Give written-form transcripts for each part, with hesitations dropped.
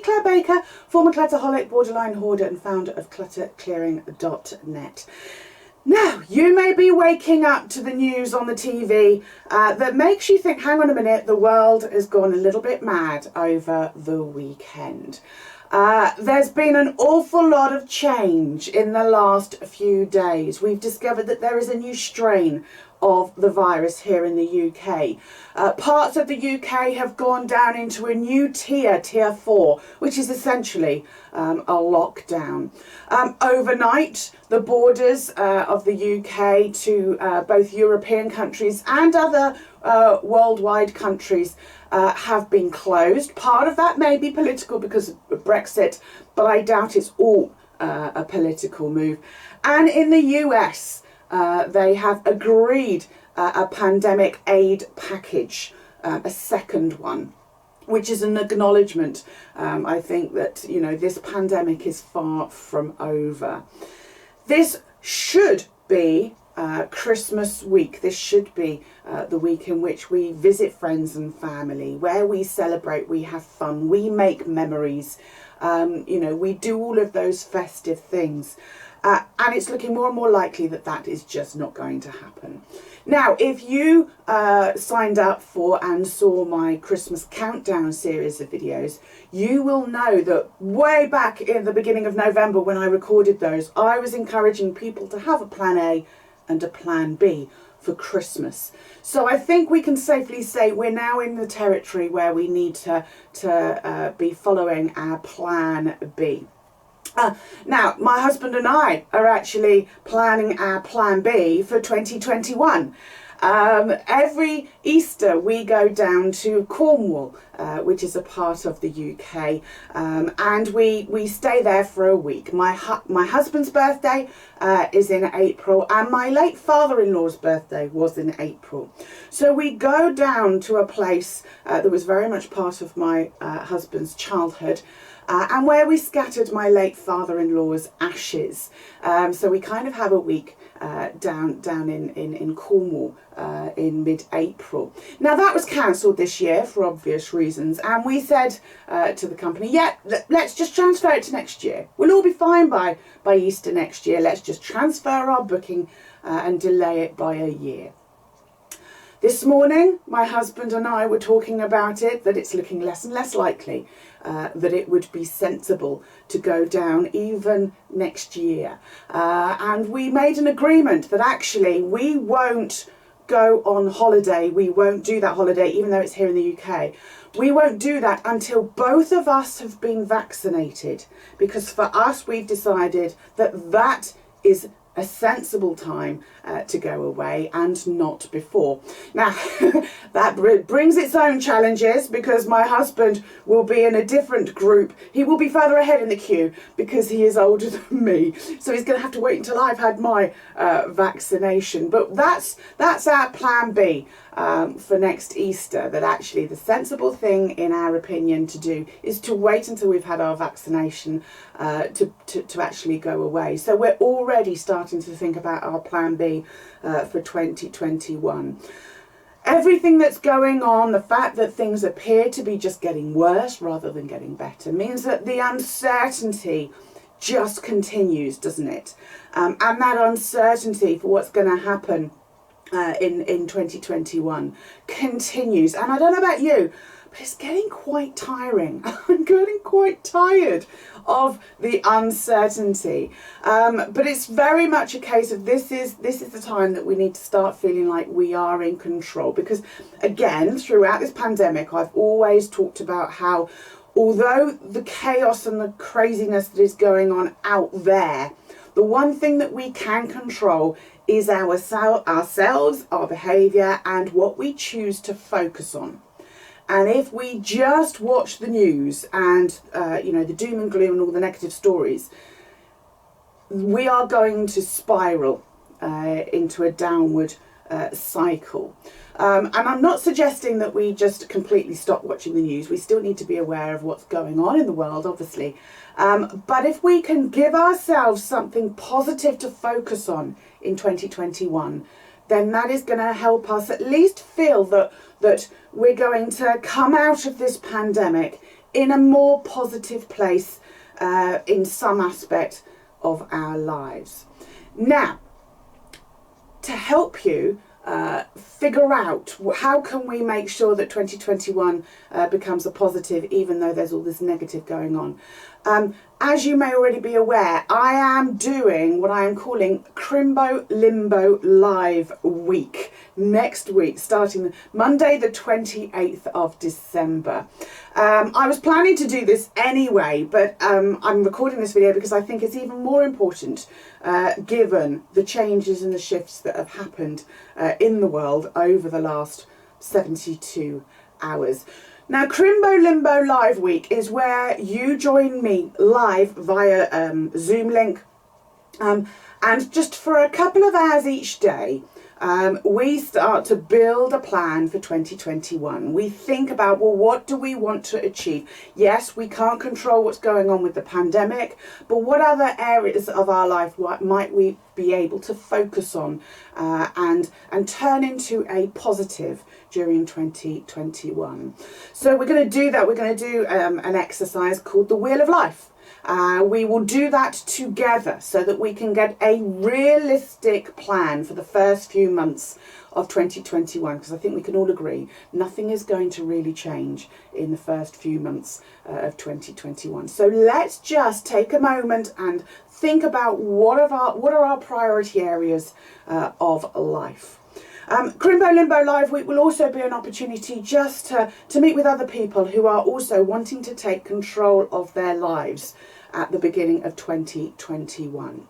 Claire Baker, former Clutterholic, borderline hoarder and founder of clutterclearing.net. Now, you may be waking up to the news on the TV that makes you think, hang on a minute, the world has gone a little bit mad over the weekend. There's been an awful lot of change in the last few days. We've discovered that there is a new strain of the virus here in the UK. Parts of the UK have gone down into a new tier 4, which is essentially a lockdown. Overnight, the borders of the UK to both European countries and other worldwide countries have been closed. Part of that may be political because of Brexit, but I doubt it's all a political move. And in the US, they have agreed a pandemic aid package, a second one, which is an acknowledgement, I think, that, you know, this pandemic is far from over. This should be Christmas week. This should be the week in which we visit friends and family, where we celebrate, we have fun, we make memories, you know, we do all of those festive things. And it's looking more and more likely that that is just not going to happen. Now, if you signed up for and saw my Christmas countdown series of videos, you will know that way back in the beginning of November when I recorded those, I was encouraging people to have a plan A and a plan B for Christmas. So I think we can safely say we're now in the territory where we need to be following our plan B. Now, my husband and I are actually planning our plan B for 2021. Every Easter we go down to Cornwall, which is a part of the UK, and we stay there for a week. My husband's birthday is in April, and my late father-in-law's birthday was in April. So we go down to a place that was very much part of my husband's childhood, and where we scattered my late father-in-law's ashes. So we kind of have a week down in Cornwall in mid-April. Now that was cancelled this year for obvious reasons, and we said to the company, yeah, let's just transfer it to next year. We'll all be fine by Easter next year. Let's just transfer our booking and delay it by a year. This morning, my husband and I were talking about it, that it's looking less and less likely that it would be sensible to go down even next year. And we made an agreement that actually we won't go on holiday. We won't do that holiday, even though it's here in the UK. We won't do that until both of us have been vaccinated, because for us, we've decided that that is a sensible time to go away and not before. Now, that brings its own challenges, because my husband will be in a different group. He will be further ahead in the queue because he is older than me. So he's going to have to wait until I've had my vaccination. But that's our plan B for next Easter, that actually the sensible thing, in our opinion, to do is to wait until we've had our vaccination to actually go away. So we're already starting to think about our plan B for 2021. Everything that's going on, the fact that things appear to be just getting worse rather than getting better, means that the uncertainty just continues, doesn't it? And that uncertainty for what's going to happen in 2021 continues. And I don't know about you, but it's getting quite tiring. I'm getting quite tired of the uncertainty. But it's very much a case of this is the time that we need to start feeling like we are in control. Because again, throughout this pandemic, I've always talked about how, although the chaos and the craziness that is going on out there, the one thing that we can control is ourselves, our behaviour, and what we choose to focus on. And if we just watch the news and, you know, the doom and gloom and all the negative stories, we are going to spiral into a downward cycle. And I'm not suggesting that we just completely stop watching the news. We still need to be aware of what's going on in the world, obviously. But if we can give ourselves something positive to focus on in 2021, then that is going to help us at least feel that we're going to come out of this pandemic in a more positive place in some aspect of our lives. Now, to help you figure out how can we make sure that 2021 becomes a positive, even though there's all this negative going on. As you may already be aware, I am doing what I am calling Crimbo Limbo Live Week next week, starting Monday the 28th of December. I was planning to do this anyway, but I'm recording this video because I think it's even more important given the changes and the shifts that have happened in the world over the last 72 hours. Now, Crimbo Limbo Live Week is where you join me live via Zoom link, and just for a couple of hours each day, we start to build a plan for 2021. We think about, well, what do we want to achieve? Yes, we can't control what's going on with the pandemic, but what other areas of our life might we be able to focus on and turn into a positive during 2021? So we're going to do that. We're going to do an exercise called the Wheel of Life. We will do that together so that we can get a realistic plan for the first few months of 2021, because I think we can all agree nothing is going to really change in the first few months of 2021. So let's just take a moment and think about what are our priority areas of life. Crimbo Limbo Live Week will also be an opportunity just to meet with other people who are also wanting to take control of their lives at the beginning of 2021.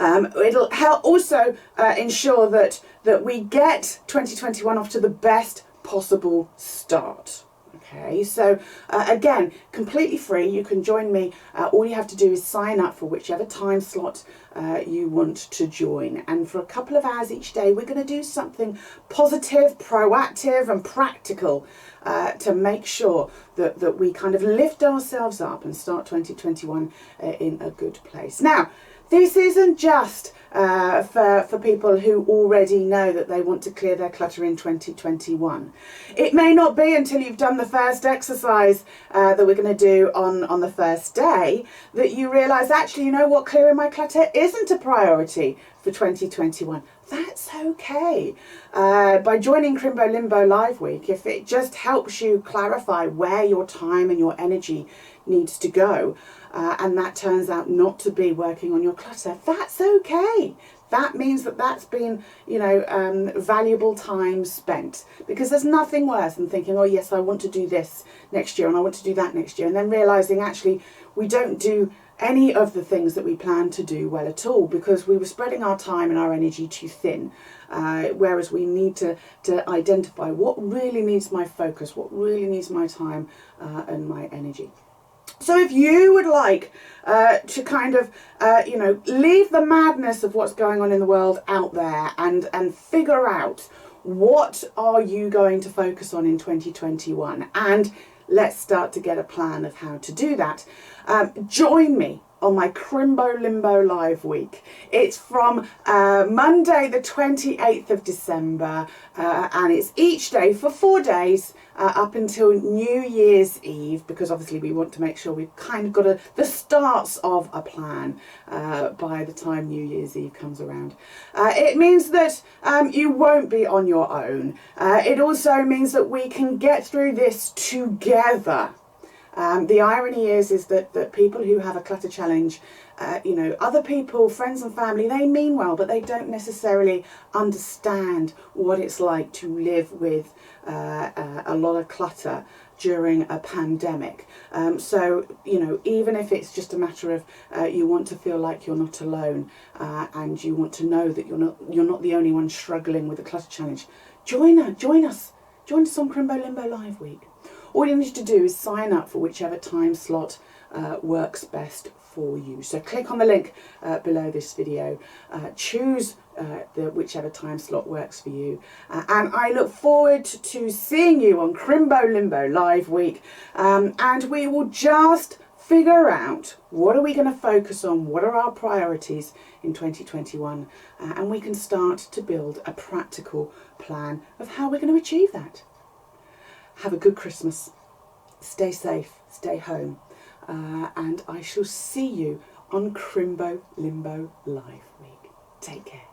It'll help also ensure that we get 2021 off to the best possible start. Okay, so again, completely free. You can join me. All you have to do is sign up for whichever time slot you want to join. And for a couple of hours each day, we're going to do something positive, proactive and practical to make sure that we kind of lift ourselves up and start 2021 in a good place. Now, this isn't just for people who already know that they want to clear their clutter in 2021. It may not be until you've done the first exercise that we're going to do on the first day that you realise, actually, you know what, clearing my clutter isn't a priority for 2021. That's okay. By joining Crimbo Limbo Live Week, if it just helps you clarify where your time and your energy needs to go, and that turns out not to be working on your clutter, that's okay. That means that that's been, valuable time spent, because there's nothing worse than thinking, oh yes, I want to do this next year and I want to do that next year, and then realising actually we don't do any of the things that we plan to do well at all because we were spreading our time and our energy too thin. Whereas we need to identify what really needs my focus, what really needs my time and my energy. So if you would like to kind of, leave the madness of what's going on in the world out there and figure out what are you going to focus on in 2021, and let's start to get a plan of how to do that. Join me on my Crimbo Limbo Live Week. It's from Monday the 28th of December and it's each day for 4 days up until New Year's Eve, because obviously we want to make sure we've kind of got the starts of a plan by the time New Year's Eve comes around. It means that you won't be on your own. It also means that we can get through this together. The irony is that people who have a clutter challenge, other people, friends and family, they mean well, but they don't necessarily understand what it's like to live with a lot of clutter during a pandemic. So, even if it's just a matter of you want to feel like you're not alone and you want to know that you're not the only one struggling with the clutter challenge, join us on Crimbo Limbo Live Week. All you need to do is sign up for whichever time slot works best for you. So click on the link below this video, choose whichever time slot works for you, and I look forward to seeing you on Crimbo Limbo Live Week, and we will just figure out what are we going to focus on, what are our priorities in 2021, and we can start to build a practical plan of how we're going to achieve that. Have a good Christmas. stay safe, stay home, and I shall see you on Crimbo Limbo Live Week. Take care.